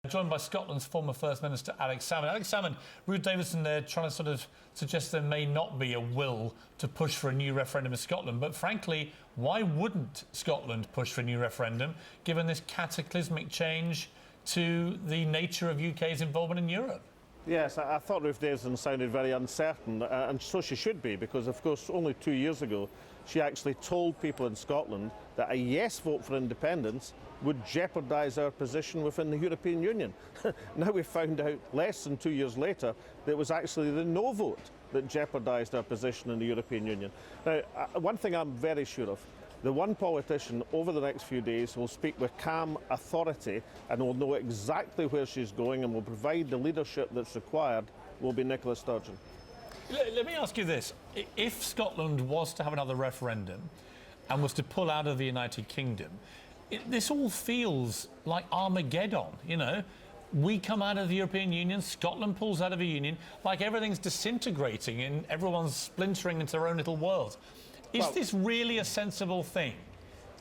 Joined by Scotland's former First Minister Alex Salmond. Alex Salmond, Ruth Davidson there trying to sort of suggest there may not be a will to push for a new referendum in Scotland. But frankly, why wouldn't Scotland push for a new referendum, given this cataclysmic change to the nature of UK's involvement in Europe? Yes, I thought Ruth Davidson sounded very uncertain, and so she should be, because, of course, only 2 years ago, she actually told people in Scotland that a yes vote for independence would jeopardise our position within the European Union. Now we've found out, less than 2 years later, that it was actually the no vote that jeopardised our position in the European Union. Now, one thing I'm very sure of, the one politician over the next few days will speak with calm authority and will know exactly where she's going and will provide the leadership that's required will be Nicola Sturgeon. Let me ask you this. If Scotland was to have another referendum and was to pull out of the United Kingdom, this all feels like Armageddon, you know? We come out of the European Union, Scotland pulls out of the Union, like everything's disintegrating and everyone's splintering into their own little world. Is this really a sensible thing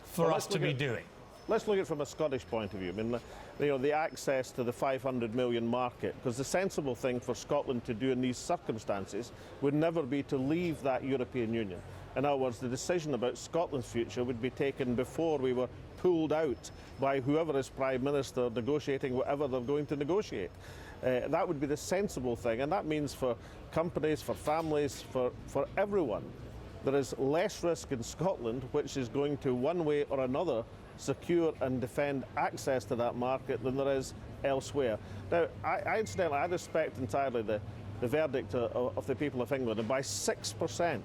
for us to be doing? Let's look at it from a Scottish point of view. I mean, the access to the 500 million market, because the sensible thing for Scotland to do in these circumstances would never be to leave that European Union. In other words, the decision about Scotland's future would be taken before we were pulled out by whoever is Prime Minister negotiating whatever they're going to negotiate. That would be the sensible thing, and that means for companies, for families, for everyone, there is less risk in Scotland, which is going to, one way or another, secure and defend access to that market than there is elsewhere. Now, incidentally, I respect entirely the verdict of the people of England, and by 6%,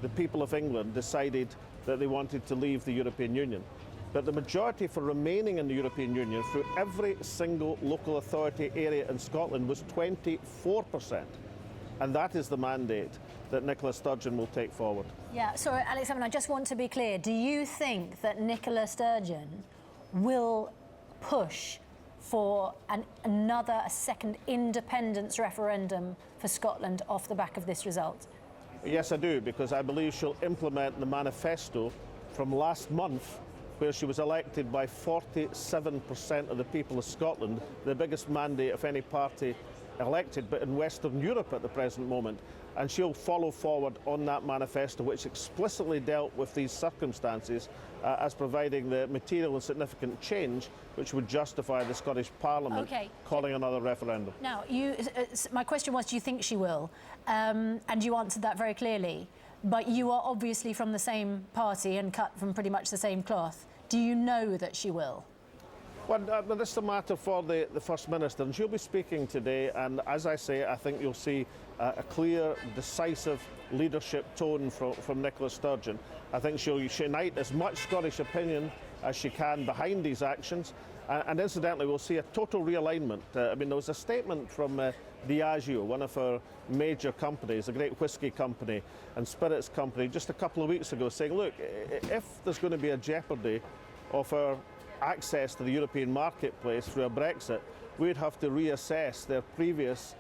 the people of England decided that they wanted to leave the European Union. But the majority for remaining in the European Union through every single local authority area in Scotland was 24%. And that is the mandate that Nicola Sturgeon will take forward. Yeah, sorry, Alex, I just want to be clear. Do you think that Nicola Sturgeon will push for a second independence referendum for Scotland off the back of this result? Yes, I do, because I believe she'll implement the manifesto from last month, where she was elected by 47% of the people of Scotland, the biggest mandate of any party elected, but in Western Europe at the present moment. And she'll follow forward on that manifesto, which explicitly dealt with these circumstances as providing the material and significant change which would justify the Scottish Parliament calling another referendum. Now, my question was, do you think she will? And you answered that very clearly. But you are obviously from the same party and cut from pretty much the same cloth. Do you know that she will? Well, this is a matter for the First Minister, and she'll be speaking today, and as I say, I think you'll see a clear, decisive leadership tone from Nicola Sturgeon. I think she'll unite as much Scottish opinion as she can behind these actions, and incidentally, we'll see a total realignment. I mean, there was a statement from Diageo, one of our major companies, a great whisky company and spirits company, just a couple of weeks ago, saying, look, if there's going to be a jeopardy of our access to the European marketplace through a Brexit, we'd have to reassess their previous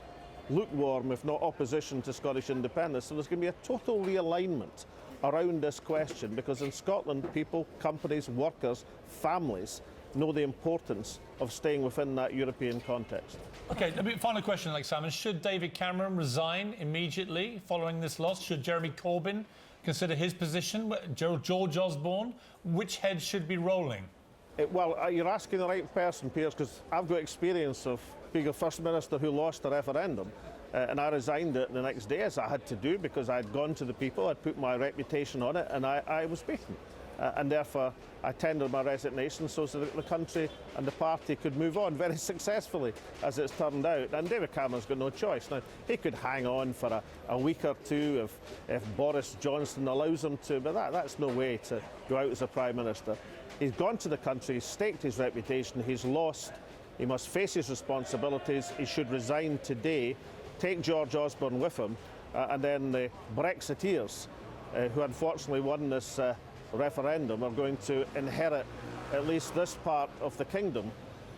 lukewarm, if not opposition, to Scottish independence. So there's going to be a total realignment around this question, because in Scotland, people, companies, workers, families know the importance of staying within that European context. OK, final question, Alex Salmond. Should David Cameron resign immediately following this loss? Should Jeremy Corbyn consider his position? George Osborne? Which head should be rolling? Well, you're asking the right person, Piers, because I've got experience of being a First Minister who lost a referendum, and I resigned it the next day, as I had to do, because I'd gone to the people, I'd put my reputation on it, and I was beaten. And therefore, I tendered my resignation so that the country and the party could move on very successfully, as it's turned out. And David Cameron's got no choice. Now, he could hang on for a week or two if Boris Johnson allows him to, but that's no way to go out as a Prime Minister. He's gone to the country, he's staked his reputation, he's lost, he must face his responsibilities, he should resign today, take George Osborne with him, and then the Brexiteers, who unfortunately won this referendum, are going to inherit at least this part of the kingdom,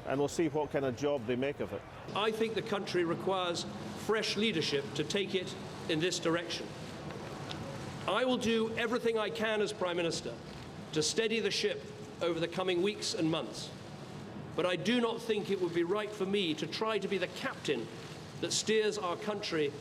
and we'll see what kind of job they make of it. I think the country requires fresh leadership to take it in this direction. I will do everything I can as Prime Minister to steady the ship over the coming weeks and months. but I do not think it would be right for me to try to be the captain that steers our country